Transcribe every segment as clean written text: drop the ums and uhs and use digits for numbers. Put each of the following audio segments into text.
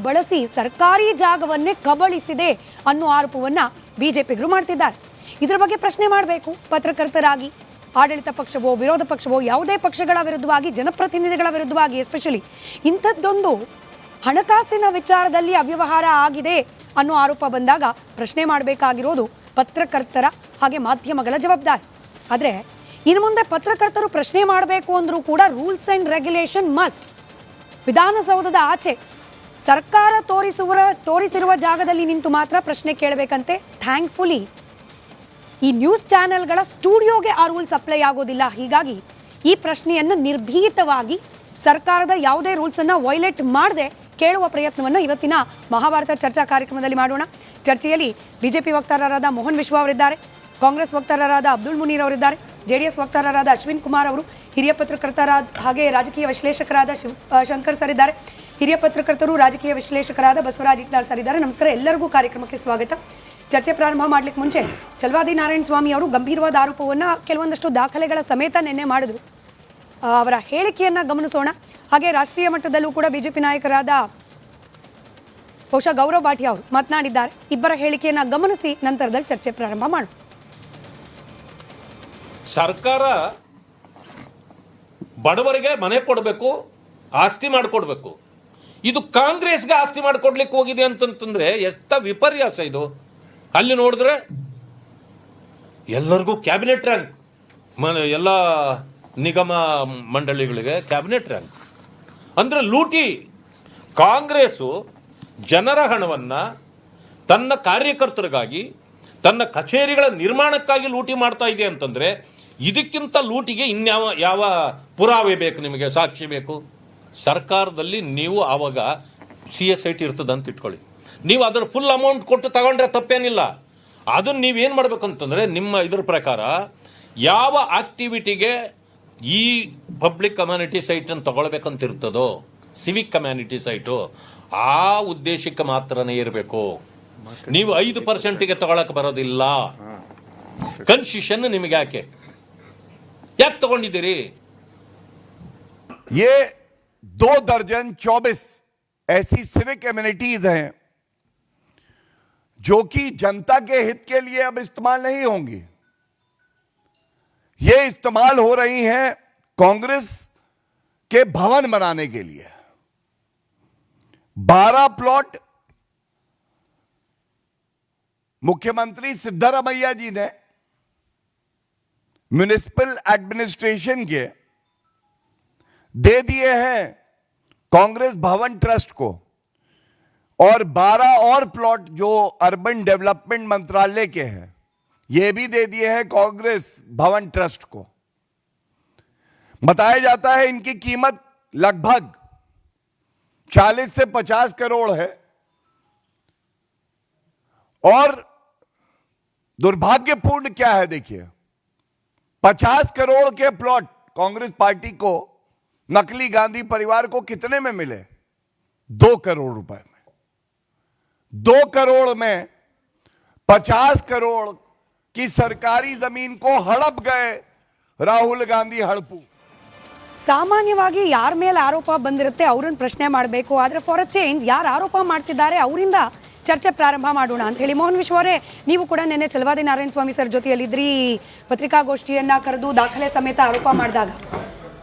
ಬಳಸಿ ಸರ್ಕಾರಿ ಜಾಗವನ್ನೇ ಕಬಳಿಸಿದೆ ಅನ್ನೋ ಆರೋಪವನ್ನ ಬಿಜೆಪಿಗರು ಮಾಡ್ತಿದ್ದಾರೆ. ಇದರ ಬಗ್ಗೆ ಪ್ರಶ್ನೆ ಮಾಡಬೇಕು. ಪತ್ರಕರ್ತರಾಗಿ ಆಡಳಿತ ಪಕ್ಷವೋ ವಿರೋಧ ಪಕ್ಷವೋ ಯಾವುದೇ ಪಕ್ಷಗಳ ವಿರುದ್ಧವಾಗಿ, ಜನಪ್ರತಿನಿಧಿಗಳ ವಿರುದ್ಧವಾಗಿ ಎಸ್ಪೆಷಲಿ ಇಂಥದ್ದೊಂದು ಹಣಕಾಸಿನ ವಿಚಾರದಲ್ಲಿ ಅವ್ಯವಹಾರ ಆಗಿದೆ ಅನ್ನೋ ಆರೋಪ ಬಂದಾಗ ಪ್ರಶ್ನೆ ಮಾಡಬೇಕಾಗಿರೋದು ಪತ್ರಕರ್ತರ ಹಾಗೆ ಮಾಧ್ಯಮಗಳ ಜವಾಬ್ದಾರಿ. ಆದರೆ ಇನ್ನು ಮುಂದೆ ಪತ್ರಕರ್ತರು ಪ್ರಶ್ನೆ ಮಾಡಬೇಕು ಅಂದರೂ ಕೂಡ ರೂಲ್ಸ್ ಆ್ಯಂಡ್ ರೆಗ್ಯುಲೇಷನ್ ಮಸ್ಟ್. ವಿಧಾನಸೌಧದ ಆಚೆ ಸರ್ಕಾರ ತೋರಿಸಿರುವ ಜಾಗದಲ್ಲಿ ನಿಂತು ಮಾತ್ರ ಪ್ರಶ್ನೆ ಕೇಳಬೇಕಂತೆ. ಥ್ಯಾಂಕ್ಫುಲಿ ಈ ನ್ಯೂಸ್ ಚಾನೆಲ್ಗಳ ಸ್ಟುಡಿಯೋಗೆ ಆ ರೂಲ್ಸ್ ಅಪ್ಲೈ ಆಗೋದಿಲ್ಲ. ಹೀಗಾಗಿ ಈ ಪ್ರಶ್ನೆಯನ್ನು ನಿರ್ಭೀತವಾಗಿ ಸರ್ಕಾರದ ಯಾವುದೇ ರೂಲ್ಸನ್ನು ವೈಲೇಟ್ ಮಾಡದೆ ಕೇಳುವ ಪ್ರಯತ್ನವನ್ನು ಇವತ್ತಿನ ಮಹಾಭಾರತ ಚರ್ಚಾ ಕಾರ್ಯಕ್ರಮದಲ್ಲಿ ಮಾಡೋಣ. ಚರ್ಚೆಯಲ್ಲಿ ಬಿಜೆಪಿ ವಕ್ತಾರರಾದ ಮೋಹನ್ ವಿಶ್ವ ಅವರಿದ್ದಾರೆ, ಕಾಂಗ್ರೆಸ್ ವಕ್ತಾರರಾದ ಅಬ್ದುಲ್ ಮುನೀರ್ ಅವರಿದ್ದಾರೆ, ಜೆಡಿಎಸ್ ವಕ್ತಾರರಾದ ಅಶ್ವಿನ್ ಕುಮಾರ್ ಅವರು, ಹಿರಿಯ ಪತ್ರಕರ್ತರಾದ ಹಾಗೆ ರಾಜಕೀಯ ವಿಶ್ಲೇಷಕರಾದ ಶಂಕರ್ ಸರ್ ಇದ್ದಾರೆ, ಹಿರಿಯ ಪತ್ರಕರ್ತರು ರಾಜಕೀಯ ವಿಶ್ಲೇಷಕರಾದ ಬಸವರಾಜ್ ಇಟ್ನಾಳ್ ಸರ್ ಇದ್ದಾರೆ. ನಮಸ್ಕಾರ, ಎಲ್ಲರಿಗೂ ಕಾರ್ಯಕ್ರಮಕ್ಕೆ ಸ್ವಾಗತ. ಚರ್ಚೆ ಪ್ರಾರಂಭ ಮಾಡಲಿಕ್ಕೆ ಮುಂಚೆ ಚಲವಾದಿ ನಾರಾಯಣ ಸ್ವಾಮಿ ಅವರು ಗಂಭೀರವಾದ ಆರೋಪವನ್ನು ಕೆಲವೊಂದಷ್ಟು ದಾಖಲೆಗಳ ಸಮೇತ ನಿನ್ನೆ ಮಾಡಿದ್ರು. ಅವರ ಹೇಳಿಕೆಯನ್ನು ಗಮನಿಸೋಣ. ಹಾಗೆ ರಾಷ್ಟ್ರೀಯ ಮಟ್ಟದಲ್ಲೂ ಕೂಡ ಬಿಜೆಪಿ ನಾಯಕರಾದ ಬಹುಶಃ ಗೌರವ್ ಭಾಟಿಯಾ ಅವರು ಮಾತನಾಡಿದ್ದಾರೆ. ಇಬ್ಬರ ಹೇಳಿಕೆಯನ್ನು ಗಮನಿಸಿ ನಂತರದಲ್ಲಿ ಚರ್ಚೆ ಪ್ರಾರಂಭ ಮಾಡೋಣ. ಸರ್ಕಾರ ಬಡವರಿಗೆ ಮನೆ ಕೊಡಬೇಕು, ಆಸ್ತಿ ಮಾಡಿಕೊಡ್ಬೇಕು. ಇದು ಕಾಂಗ್ರೆಸ್ಗೆ ಆಸ್ತಿ ಮಾಡಿಕೊಡ್ಲಿಕ್ಕೆ ಹೋಗಿದೆ ಅಂತಂತಂದ್ರೆ ಎಷ್ಟು ವಿಪರ್ಯಾಸ ಇದು. ಅಲ್ಲಿ ನೋಡಿದ್ರೆ ಎಲ್ಲರಿಗೂ ಕ್ಯಾಬಿನೆಟ್ ರ್ಯಾಂಕ್, ಎಲ್ಲ ನಿಗಮ ಮಂಡಳಿಗಳಿಗೆ ಕ್ಯಾಬಿನೆಟ್ ರ್ಯಾಂಕ್ ಅಂದ್ರೆ ಲೂಟಿ. ಕಾಂಗ್ರೆಸ್ ಜನರ ಹಣವನ್ನ ತನ್ನ ಕಾರ್ಯಕರ್ತರಿಗಾಗಿ, ತನ್ನ ಕಚೇರಿಗಳ ನಿರ್ಮಾಣಕ್ಕಾಗಿ ಲೂಟಿ ಮಾಡ್ತಾ ಇದೆ ಅಂತಂದ್ರೆ ಇದಕ್ಕಿಂತ ಲೂಟಿಗೆ ಇನ್ಯಾವ ಯಾವ ಪುರಾವೆ ಬೇಕು ನಿಮಗೆ, ಸಾಕ್ಷಿ ಬೇಕು? ಸರ್ಕಾರದಲ್ಲಿ ನೀವು ಆವಾಗ CSIT ಇರ್ತದಂತ ಇಟ್ಕೊಳ್ಳಿ, ನೀವು ಅದರ ಫುಲ್ ಅಮೌಂಟ್ ಕೊಟ್ಟು ತಗೊಂಡ್ರೆ ತಪ್ಪೇನಿಲ್ಲ. ಅದನ್ನ ನೀವೇನ್ ಮಾಡ್ಬೇಕಂತಂದ್ರೆ ನಿಮ್ಮ ಇದ್ರ ಪ್ರಕಾರ ಯಾವ ಆಕ್ಟಿವಿಟಿಗೆ ಈ ಪಬ್ಲಿಕ್ ಕಮ್ಯುನಿಟಿ ಸೈಟ್ ಅನ್ನು ತಗೊಳ್ಬೇಕಂತ ಇರ್ತದೋ, ಸಿವಿಕ್ ಕಮ್ಯುನಿಟಿ ಸೈಟು, ಆ ಉದ್ದೇಶಕ್ಕೆ ಮಾತ್ರನೇ ಇರಬೇಕು. ನೀವು 5%ಗೆ ತಗೊಳಕ್ ಬರೋದಿಲ್ಲ. ಕನ್ಸೆಷನ್ ನಿಮಗೆ ಯಾಕೆ ತಗೊಂಡಿದ್ದೀರಿ? ये 2 दर्जन 24 ऐसी सिविक कम्युनिटीज हैं जो कि जनता के हित के लिए अब इस्तेमाल नहीं होंगी. ये इस्तेमाल हो रही हैं कांग्रेस के भवन बनाने के लिए. 12 प्लॉट मुख्यमंत्री सिद्धरामैया जी ने म्युनिसिपल एडमिनिस्ट्रेशन के दे दिए हैं कांग्रेस भवन ट्रस्ट को, और 12 और प्लॉट जो अर्बन डेवलपमेंट मंत्रालय के हैं ये भी दे दिए हैं कांग्रेस भवन ट्रस्ट को. बताया जाता है इनकी कीमत लगभग 40 से 50 करोड़ है. और दुर्भाग्यपूर्ण क्या है, देखिए 50 करोड़ के प्लॉट कांग्रेस पार्टी को, नकली गांधी परिवार को कितने में मिले? 2 करोड़ रुपए में. 2 करोड़ में 50 करोड़ की सरकारी जमीन को हड़प गए राहुल गांधी हड़पू. ಸಾಮಾನ್ಯವಾಗಿ ಯಾರ ಮೇಲೆ ಆರೋಪ ಬಂದಿರುತ್ತೆ ಅವರನ್ನು ಪ್ರಶ್ನೆ ಮಾಡಬೇಕು. ಆದರೆ ಫಾರ್ ಅ ಚೇಂಜ್ ಯಾರು ಆರೋಪ ಮಾಡ್ತಿದ್ದಾರೆ ಅವರಿಂದ ಚರ್ಚೆ ಪ್ರಾರಂಭ ಮಾಡೋಣ ಅಂತ ಹೇಳಿ. ಮೋಹನ್ ವಿಶ್ವ ಅವರೇ, ನೀವು ಕೂಡ ನಿನ್ನೆ ಚಲವಾದಿ ನಾರಾಯಣ ಸ್ವಾಮಿ ಸರ್ ಜೊತೆಯಲ್ಲಿದ್ರಿ, ಪತ್ರಿಕಾಗೋಷ್ಠಿಯನ್ನ ಕರೆದು ದಾಖಲೆ ಸಮೇತ ಆರೋಪ ಮಾಡಿದಾಗ.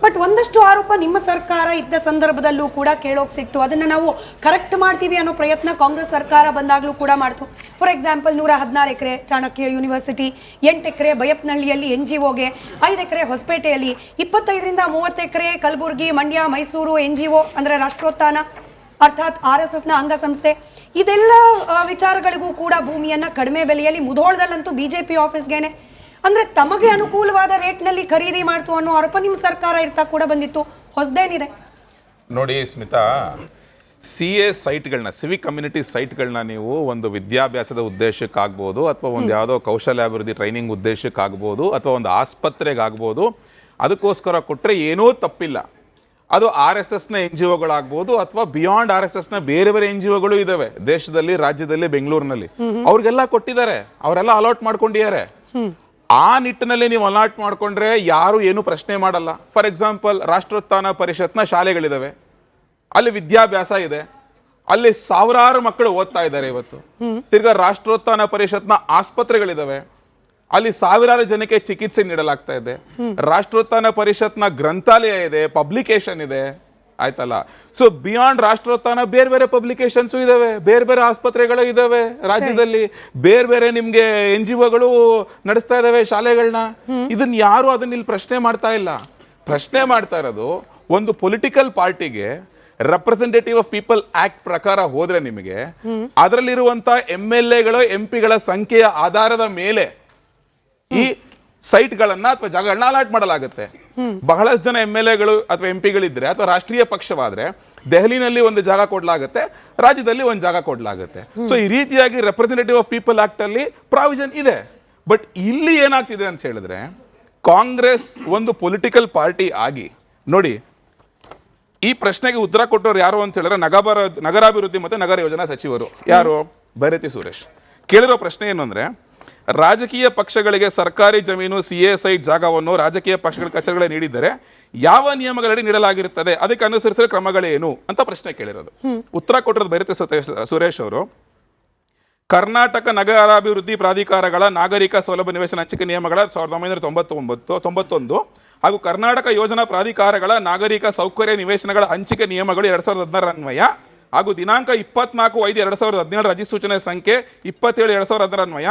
ಬಟ್ ಒಂದಷ್ಟು ಆರೋಪ ನಿಮ್ಮ ಸರ್ಕಾರ ಇದ್ದ ಸಂದರ್ಭದಲ್ಲೂ ಕೂಡ ಕೇಳೋಕೆ ಸಿಕ್ತು. ಅದನ್ನು ನಾವು ಕರೆಕ್ಟ್ ಮಾಡ್ತೀವಿ ಅನ್ನೋ ಪ್ರಯತ್ನ ಕಾಂಗ್ರೆಸ್ ಸರ್ಕಾರ ಬಂದಾಗಲೂ ಕೂಡ ಮಾಡ್ತು. For example 116 acre Chanakya university, 8 ಎಕರೆ ಬೈಯಪ್ಪನಹಳ್ಳಿಯಲ್ಲಿ NGOಗೆ, 5 ಎಕರೆ ಹೊಸಪೇಟೆಯಲ್ಲಿ, 25ರಿಂದ 30 ಎಕರೆ ಕಲಬುರಗಿ, ಮಂಡ್ಯ, ಮೈಸೂರು NGO ಅಂದರೆ ರಾಷ್ಟ್ರೋತ್ಥಾನ ಅರ್ಥಾತ್ RSSನ ಅಂಗಸಂಸ್ಥೆ. ಇದೆಲ್ಲ ವಿಚಾರಗಳಿಗೂ ಕೂಡ ಭೂಮಿಯನ್ನ ಕಡಿಮೆ ಬೆಲೆಯಲ್ಲಿ, ಮುಧೋಳದಲ್ಲಂತೂ BJP ಆಫೀಸ್ಗೆನೆ ಅಂದ್ರೆ ತಮಗೆ ಅನುಕೂಲವಾದ ರೇಟ್ನಲ್ಲಿ ಖರೀದಿ ಮಾಡ್ತು ಅನ್ನೋ ಆರೋಪ ನಿಮ್ಮ ಸರ್ಕಾರ ಇರ್ತಾ ಕೂಡ ಬಂದಿತ್ತು. ಹೊಸದೇನಿದೆ ನೋಡಿ ಸ್ಮಿತಾ, CA ಸೈಟ್ಗಳನ್ನ, ಸಿವಿಕ್ ಕಮ್ಯುನಿಟಿ ಸೈಟ್ಗಳನ್ನ ನೀವು ಒಂದು ವಿದ್ಯಾಭ್ಯಾಸದ ಉದ್ದೇಶಕ್ಕಾಗ್ಬೋದು, ಅಥವಾ ಒಂದು ಯಾವುದೋ ಕೌಶಲ್ಯಾಭಿವೃದ್ಧಿ ಟ್ರೈನಿಂಗ್ ಉದ್ದೇಶಕ್ಕಾಗ್ಬೋದು, ಅಥವಾ ಒಂದು ಆಸ್ಪತ್ರೆಗಾಗ್ಬೋದು, ಅದಕ್ಕೋಸ್ಕರ ಕೊಟ್ಟರೆ ಏನೂ ತಪ್ಪಿಲ್ಲ. ಅದು RSSನ NGOಗಳಾಗ್ಬೋದು, ಅಥವಾ ಬಿಯಾಂಡ್ RSSನ ಬೇರೆ ಬೇರೆ NGOಗಳು ಇದಾವೆ ದೇಶದಲ್ಲಿ, ರಾಜ್ಯದಲ್ಲಿ, ಬೆಂಗಳೂರಿನಲ್ಲಿ. ಅವ್ರಿಗೆಲ್ಲ ಕೊಟ್ಟಿದ್ದಾರೆ, ಅವರೆಲ್ಲ ಅಲಾಟ್ ಮಾಡ್ಕೊಂಡಿದ್ದಾರೆ. ಆ ನಿಟ್ಟಿನಲ್ಲಿ ನೀವು ಅಲಾಟ್ ಮಾಡ್ಕೊಂಡ್ರೆ ಯಾರು ಏನು ಪ್ರಶ್ನೆ ಮಾಡಲ್ಲ. ಫಾರ್ ಎಕ್ಸಾಂಪಲ್ ರಾಷ್ಟ್ರೋತ್ಥಾನ ಪರಿಷತ್ನ ಶಾಲೆಗಳಿದಾವೆ, ಅಲ್ಲಿ ವಿದ್ಯಾಭ್ಯಾಸ ಇದೆ, ಅಲ್ಲಿ ಸಾವಿರಾರು ಮಕ್ಕಳು ಓದ್ತಾ ಇದ್ದಾರೆ ಇವತ್ತು. ತಿರ್ಗಾ ರಾಷ್ಟ್ರೋತ್ಥಾನ ಪರಿಷತ್ನ ಆಸ್ಪತ್ರೆಗಳಿದಾವೆ, ಅಲ್ಲಿ ಸಾವಿರಾರು ಜನಕ್ಕೆ ಚಿಕಿತ್ಸೆ ನೀಡಲಾಗ್ತಾ ಇದೆ. ರಾಷ್ಟ್ರೋತ್ಥಾನ ಪರಿಷತ್ನ ಗ್ರಂಥಾಲಯ ಇದೆ, ಪಬ್ಲಿಕೇಶನ್ ಇದೆ, ಆಯ್ತಲ್ಲ. ಸೊ ಬಿಯಾಂಡ್ ರಾಷ್ಟ್ರೋತ್ಥಾನ ಬೇರೆ ಬೇರೆ ಪಬ್ಲಿಕೇಶನ್ಸ್ ಇದಾವೆ, ಬೇರೆ ಬೇರೆ ಆಸ್ಪತ್ರೆಗಳು ಇದಾವೆ ರಾಜ್ಯದಲ್ಲಿ, ಬೇರೆ ಬೇರೆ ನಿಮ್ಗೆ NGOಗಳು ನಡೆಸ್ತಾ ಇದಾವೆ ಶಾಲೆಗಳನ್ನ. ಇದನ್ನ ಯಾರು ಅದನ್ನ ಇಲ್ಲಿ ಪ್ರಶ್ನೆ ಮಾಡ್ತಾ ಇಲ್ಲ. ಪ್ರಶ್ನೆ ಮಾಡ್ತಾ ಇರೋದು, ಒಂದು ಪೊಲಿಟಿಕಲ್ ಪಾರ್ಟಿಗೆ ರೆಪ್ರೆಸೆಂಟೇಟಿವ್ ಆಫ್ ಪೀಪಲ್ ಆಕ್ಟ್ ಪ್ರಕಾರ ಹೋದ್ರೆ ನಿಮಗೆ ಅದರಲ್ಲಿರುವಂತ MLAಗಳು MP ಗಳ ಸಂಖ್ಯೆಯ ಆಧಾರದ ಮೇಲೆ ಈ ಸೈಟ್ಗಳನ್ನ ಅಥವಾ ಜಾಗಗಳನ್ನ ಅಲಾಟ್ ಮಾಡಲಾಗುತ್ತೆ. ಬಹಳಷ್ಟು ಜನ MLAಗಳು ಅಥವಾ MP ಗಳಿದ್ರೆ ಅಥವಾ ರಾಷ್ಟ್ರೀಯ ಪಕ್ಷವಾದ್ರೆ ದೆಹಲಿನಲ್ಲಿ ಒಂದು ಜಾಗ ಕೊಡ್ಲಾಗುತ್ತೆ, ರಾಜ್ಯದಲ್ಲಿ ಒಂದು ಜಾಗ ಕೊಡ್ಲಾಗುತ್ತೆ. ಸೊ ಈ ರೀತಿಯಾಗಿ ರೆಪ್ರೆಸೆಂಟೇಟಿವ್ ಆಫ್ ಪೀಪಲ್ ಆಕ್ಟ್ ಅಲ್ಲಿ ಪ್ರಾವಿಷನ್ ಇದೆ. ಬಟ್ ಇಲ್ಲಿ ಏನಾಗ್ತಿದೆ ಅಂತ ಹೇಳಿದ್ರೆ, ಕಾಂಗ್ರೆಸ್ ಒಂದು ಪೊಲಿಟಿಕಲ್ ಪಾರ್ಟಿ ಆಗಿ ನೋಡಿ, ಈ ಪ್ರಶ್ನೆಗೆ ಉತ್ತರ ಕೊಟ್ಟವರು ಯಾರು ಅಂತ ಹೇಳಿದ್ರೆ ನಗರಾಭಿವೃದ್ಧಿ ಮತ್ತು ನಗರ ಯೋಜನಾ ಸಚಿವರು ಯಾರು, ಬೈರತಿ ಸುರೇಶ್. ಕೇಳಿರೋ ಪ್ರಶ್ನೆ ಏನು ಅಂದ್ರೆ, ರಾಜಕೀಯ ಪಕ್ಷಗಳಿಗೆ ಸರ್ಕಾರಿ ಜಮೀನು CA ಸೈಟ್ ಜಾಗವನ್ನು ರಾಜಕೀಯ ಪಕ್ಷಗಳ ಕಚೇರಿಗಳೇ ನೀಡಿದರೆ ಯಾವ ನಿಯಮಗಳಡಿ ನೀಡಲಾಗಿರುತ್ತದೆ, ಅದಕ್ಕೆ ಅನುಸರಿಸಿದ ಕ್ರಮಗಳೇನು ಅಂತ ಪ್ರಶ್ನೆ ಕೇಳಿರೋದು. ಉತ್ತರ ಕೊಟ್ಟಿರೋದು ಬೈರತಿ ಸುರೇಶ್ ಅವರು. ಕರ್ನಾಟಕ ನಗರಾಭಿವೃದ್ಧಿ ಪ್ರಾಧಿಕಾರಗಳ ನಾಗರಿಕ ಸೌಲಭ್ಯ ನಿವೇಶನ ಹಂಚಿಕೆ ನಿಯಮಗಳ 1991 ಹಾಗೂ ಕರ್ನಾಟಕ ಯೋಜನಾ ಪ್ರಾಧಿಕಾರಗಳ ನಾಗರಿಕ ಸೌಕರ್ಯ ನಿವೇಶನಗಳ ಹಂಚಿಕೆ ನಿಯಮಗಳು 2016 ಅನ್ವಯ ಹಾಗೂ ದಿನಾಂಕ 24/5/2017 ಅಧಿಸೂಚನೆ ಸಂಖ್ಯೆ 27/2016 ಅನ್ವಯ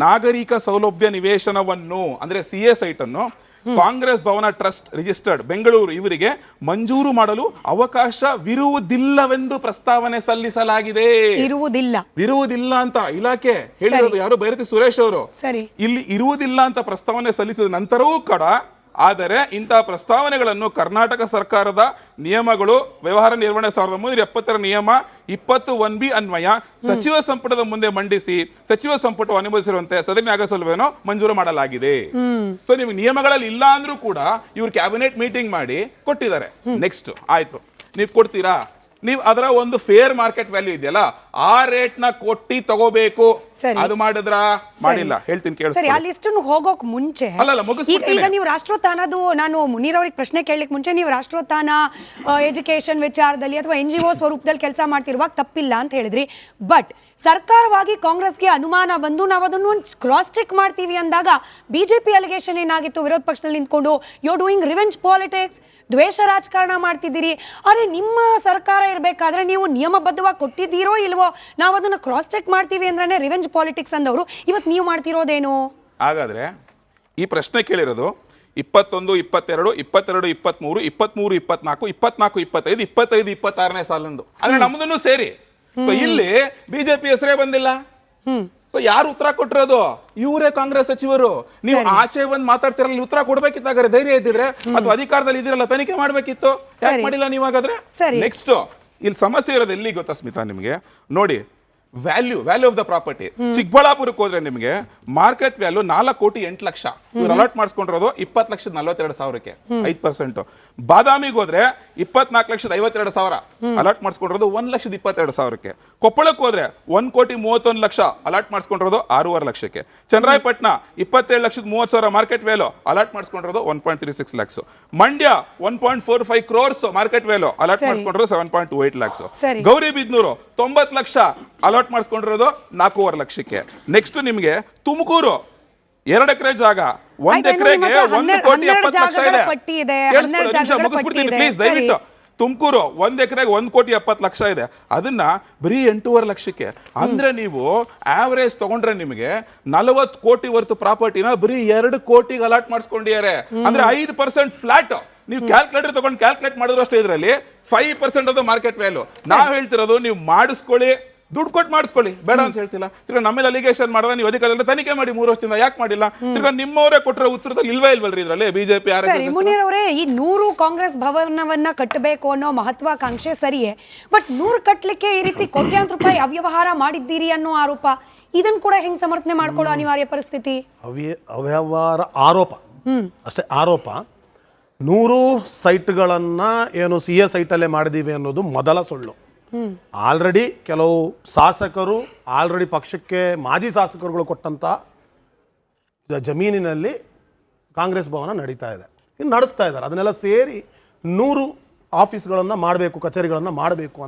ನಾಗರಿಕ ಸೌಲಭ್ಯ ನಿವೇಶನವನ್ನು ಅಂದ್ರೆ CA ಸೈಟ್ ಅನ್ನು ಕಾಂಗ್ರೆಸ್ ಭವನ ಟ್ರಸ್ಟ್ ರಿಜಿಸ್ಟರ್ಡ್ ಬೆಂಗಳೂರು ಇವರಿಗೆ ಮಂಜೂರು ಮಾಡಲು ಅವಕಾಶವಿರುವುದಿಲ್ಲವೆಂದು ಪ್ರಸ್ತಾವನೆ ಸಲ್ಲಿಸಲಾಗಿದೆ. ಇರುವುದಿಲ್ಲ ಅಂತ ಇಲಾಖೆ ಹೇಳಿರೋದು ಯಾರು, ಬೈರತಿ ಸುರೇಶ್ ಅವರು. ಇಲ್ಲಿ ಇರುವುದಿಲ್ಲ ಅಂತ ಪ್ರಸ್ತಾವನೆ ಸಲ್ಲಿಸಿದ ನಂತರವೂ ಕೂಡ ಆದರೆ ಇಂತಹ ಪ್ರಸ್ತಾವನೆಗಳನ್ನು ಕರ್ನಾಟಕ ಸರ್ಕಾರದ ನಿಯಮಗಳು ವ್ಯವಹಾರ ನಿರ್ವಹಣೆ 1970 ನಿಯಮ 21B ಅನ್ವಯ ಸಚಿವ ಸಂಪುಟದ ಮುಂದೆ ಮಂಡಿಸಿ ಸಚಿವ ಸಂಪುಟ ಅನುಮೋದಿಸಿರುವಂತೆ ಸದನ ಸೌಲಭ್ಯವನ್ನು ಮಂಜೂರು ಮಾಡಲಾಗಿದೆ. ಸೊ ನಿಮ್ಗೆ ನಿಯಮಗಳಲ್ಲಿ ಇಲ್ಲ ಅಂದ್ರೂ ಕೂಡ ಇವ್ರು ಕ್ಯಾಬಿನೆಟ್ ಮೀಟಿಂಗ್ ಮಾಡಿ ಕೊಟ್ಟಿದ್ದಾರೆ. ನೆಕ್ಸ್ಟ್ ಆಯ್ತು, ನೀವು ಕೊಡ್ತೀರಾ, ನೀವು ಅದರ ಒಂದು ಫೇರ್ ಮಾರ್ಕೆಟ್ ವ್ಯಾಲ್ಯೂ ಇದೆಯಲ್ಲ ಆ ರೇಟ್ ನ ಕೊಟ್ಟಿ ತಗೋಬೇಕು. ಅದು ಮಾಡಿದ್ರ ಮಾಡಿಲ್ಲ, ಹೇಳ್ತೀನಿ ಕೇಳಿ. ಆ ಲಿಸ್ಟ್ ಹೋಗೋಕ್ ಮುಂಚೆ ಈಗ ನೀವು ರಾಷ್ಟ್ರೋತ್ಥಾನದು, ನಾನು ಮುನೀರ್ ಅವ್ರಿಗೆ ಪ್ರಶ್ನೆ ಕೇಳಲಿಕ್ಕೆ ಮುಂಚೆ ನೀವು ರಾಷ್ಟ್ರೋತ್ಥಾನ ಎಜುಕೇಶನ್ ವಿಚಾರದಲ್ಲಿ ಅಥವಾ NGO ಸ್ವರೂಪದಲ್ಲಿ ಕೆಲಸ ಮಾಡ್ತಿರುವಾಗ ತಪ್ಪಿಲ್ಲ ಅಂತ ಹೇಳಿದ್ರಿ. ಬಟ್ ಸರ್ಕಾರವಾಗಿ ಕಾಂಗ್ರೆಸ್ಗೆ ಅನುಮಾನ ಬಂದು ನಾವು ಅದನ್ನು ಕ್ರಾಸ್ ಚೆಕ್ ಮಾಡ್ತೀವಿ ಅಂದಾಗ ಬಿಜೆಪಿ ಅಲಿಗೇಷನ್ ಏನಾಗಿತ್ತು, ವಿರೋಧ ಪಕ್ಷದಲ್ಲಿ ನಿಂತ್ಕೊಂಡು ಯು ಡೂಯಿಂಗ್ ರಿವೆಂಜ್ ಪಾಲಿಟಿಕ್ಸ್, ದ್ವೇಷ ರಾಜಕಾರಣ ಮಾಡ್ತಿದ್ದೀರಿ. ಅರೆ ನಿಮ್ಮ ಸರ್ಕಾರ ಇರಬೇಕಾದ್ರೆ ನೀವು ನಿಯಮಬದ್ಧವಾಗಿ ಕೊಟ್ಟಿದ್ದೀರೋ ಇಲ್ವೋ, ನಾವು ಅದನ್ನು ಕ್ರಾಸ್ ಚೆಕ್ ಮಾಡ್ತೀವಿ ಅಂದ್ರೆ ರಿವೆಂಜ್ ಪಾಲಿಟಿಕ್ಸ್ ಅಂದವರು ಇವತ್ತು ನೀವು ಮಾಡ್ತಿರೋದೇನು? ಹಾಗಾದ್ರೆ ಈ ಪ್ರಶ್ನೆ ಕೇಳಿರೋದು 21, 22, 22, 23, 23, 24, 24, 25, 25, 26ನೇ ಸಾಲಂದು ಅಂದ್ರೆ ನಮ್ಮದನ್ನು ಸೇರಿ. ಸೊ ಇಲ್ಲಿ ಬಿಜೆಪಿ ಹೆಸರೇ ಬಂದಿಲ್ಲ. ಸೊ ಯಾರು ಉತ್ತರ ಕೊಟ್ಟಿರೋದು? ಇವರೇ ಕಾಂಗ್ರೆಸ್ ಸಚಿವರು. ನೀವು ಆಚೆ ಬಂದು ಮಾತಾಡ್ತಿರಲ್ಲ, ಉತ್ತರ ಕೊಡ್ಬೇಕಿತ್ತಾಗಾರೆ ಧೈರ್ಯ ಇದ್ದಿದ್ರೆ ಅಥವಾ ಅಧಿಕಾರದಲ್ಲಿ ಇದ್ದಿರಲ್ಲ, ತನಿಖೆ ಮಾಡ್ಬೇಕಿತ್ತು, ಯಾಕೆ ಮಾಡಿಲ್ಲ ನೀವು? ಹಾಗಾದ್ರೆ ನೆಕ್ಸ್ಟ್ ಇಲ್ಲಿ ಸಮಸ್ಯೆ ಇರೋದು ಎಲ್ಲಿ ಗೊತ್ತಾ ಸ್ಮಿತಾ ನಿಮ್ಗೆ? ನೋಡಿ, ವ್ಯಾಲ್ಯೂ ಆಫ್ ದ ಪ್ರಾಪರ್ಟಿ. ಚಿಕ್ಕಬಳ್ಳಾಪುರಕ್ಕೆ ಹೋದ್ರೆ ನಿಮಗೆ ಮಾರ್ಕೆಟ್ ವ್ಯಾಲ್ಯೂ 4,08,00,000 ಇವ್ರು ಅಲಾಟ್ ಮಾಡಿಸ್ಕೊಂಡಿರೋದು 20,42,000ಕ್ಕೆ 5%. ಬಾದಾಮಿಗೆ ಹೋದ್ರೆ 24,52,000 ಅಲಾಟ್ ಮಾಡಿಸ್ಕೊಂಡಿರೋದು 1,22,000ಕ್ಕೆ. ಕೊಪ್ಪಳಕ್ಕೆ ಹೋದ್ರೆ 1,31,00,000 ಅಲಾಟ್ ಮಾಡಿಸ್ಕೊಂಡಿರೋದು 6.5 ಲಕ್ಷಕ್ಕೆ. ಚನ್ನರಾಯಪಟ್ಟಣ 27,30,000 ಮಾರ್ಕೆಟ್ ವ್ಯಾಲ್ಯೂ ಅಲಾಟ್ ಮಾಡಿಸ್ಕೊಂಡಿರೋದು 1.36 lakhs. Mandya 1.45 crores market value allot ಮಾಡಿಸ್ಕೊಂಡಿರೋದು 7.28 lakhs. ಗೌರಿಬಿದನೂರು 90 ಲಕ್ಷ ಅಲಾಟ್ ಮಾಡಿಸ್ಕೊಂಡಿರೋದು 4.5 ಲಕ್ಷಕ್ಕೆ. ನೆಕ್ಸ್ಟ್ ನಿಮಗೆ ತುಮಕೂರು 2 ಎಕರೆ ಜಾಗ 1 ಎಕರೆಗೆ 1,70,00,000 ಇದೆ. ಮುಗಿಸ್ಬಿಡ್ತೀನಿ ಪ್ಲೀಸ್ ದಯವಿಟ್ಟು. ತುಮಕೂರು 1 ಎಕರೆಗೆ 1,70,00,000 ಇದೆ, ಅದನ್ನ ಬರೀ 8.5 ಲಕ್ಷಕ್ಕೆ. ಅಂದ್ರೆ ನೀವು ಆವರೇಜ್ ತಗೊಂಡ್ರೆ ನಿಮಗೆ 40 ಕೋಟಿ ವರ್ತು ಪ್ರಾಪರ್ಟಿನ ಬರೀ 2 ಕೋಟಿಗೆ ಅಲಾಟ್ ಮಾಡಿಸ್ಕೊಂಡಿದ್ದಾರೆ. ಅಂದ್ರೆ 5% ಫ್ಲಾಟ್. ನೀವು ಕ್ಯಾಲ್ಕುಲೇಟರ್ ತಗೊಂಡು ಕ್ಯಾಲ್ಕುಲೇಟ್ ಮಾಡಿದ್ರು ಅಷ್ಟೇ, ಇದರಲ್ಲಿ 5% ಆಫ್ ದ ಮಾರ್ಕೆಟ್ ವ್ಯಾಲ್ಯೂ. ನಾವು ಹೇಳ್ತಿರೋದು ನೀವು ಮಾಡಿಸ್ಕೊಳ್ಳಿ, ದುಡ್ಡು ಕೊಟ್ಟು ಮಾಡಿಸ್ಕೊಳ್ಳಿ, ಬೇಡ ಅಂತ ಹೇಳ್ತಿಲ್ಲ. ಈಗ ನಮ್ಮೇಲೆ ಅಲಿಗೇಷನ್ ಮಾಡಿದ್ರೆ ನೀವು ಅಧಿಕಾರದಲ್ಲಿ ತನಿಖೆ ಮಾಡಿ 3 ವರ್ಷದಿಂದ ಯಾಕೆ ಮಾಡಿಲ್ಲ? ಈಗ ನಿಮ್ಮವರೇ ಕೊಟ್ಟರೆ ಉತ್ತರದಲ್ಲಿ ಇಲ್ವಲ್ರಿ ಇದರಲ್ಲಿ ಬಿಜೆಪಿ. ಮುನೀರ್ ಅವರೇ, ಈ 100 ಕಾಂಗ್ರೆಸ್ ಭವನವನ್ನ ಕಟ್ಟಬೇಕು ಅನ್ನೋ ಮಹತ್ವಾಕಾಂಕ್ಷೆ ಸರಿಯೇ, ಬಟ್ 100 ಕಟ್ಟಲಿಕ್ಕೆ ಈ ರೀತಿ ಕೋಟ್ಯಾಂತರ ರೂಪಾಯಿ ಅವ್ಯವಹಾರ ಮಾಡಿದ್ದೀರಿ ಅನ್ನೋ ಆರೋಪ, ಇದನ್ನು ಕೂಡ ಹೆಂಗ್ ಸಮರ್ಥನೆ ಮಾಡ್ಕೊಳ್ಳೋ ಅನಿವಾರ್ಯ ಪರಿಸ್ಥಿತಿ? ಅವ್ಯವಹಾರ ಆರೋಪ ಅಷ್ಟೇ, ಆರೋಪ. 100 ಸೈಟ್ಗಳನ್ನ ಏನು CA ಸೈಟಲ್ಲೇ ಮಾಡಿದೀವಿ ಅನ್ನೋದು ಮೊದಲ ಸುಳ್ಳು. ಆಲ್ರೆಡಿ ಕೆಲವು ಶಾಸಕರು, ಆಲ್ರೆಡಿ ಪಕ್ಷಕ್ಕೆ ಮಾಜಿ ಶಾಸಕರುಗಳು ಕೊಟ್ಟಂತ ಜಮೀನಿನಲ್ಲಿ ಕಾಂಗ್ರೆಸ್ ಭವನ ನಡೀತಾ ಇದೆ, ಇನ್ನು ನಡೆಸ್ತಾ ಇದ್ದಾರೆ. ಅದನ್ನೆಲ್ಲ ಸೇರಿ 100 ಆಫೀಸ್ಗಳನ್ನು ಮಾಡಬೇಕು, ಕಚೇರಿಗಳನ್ನು ಮಾಡಬೇಕು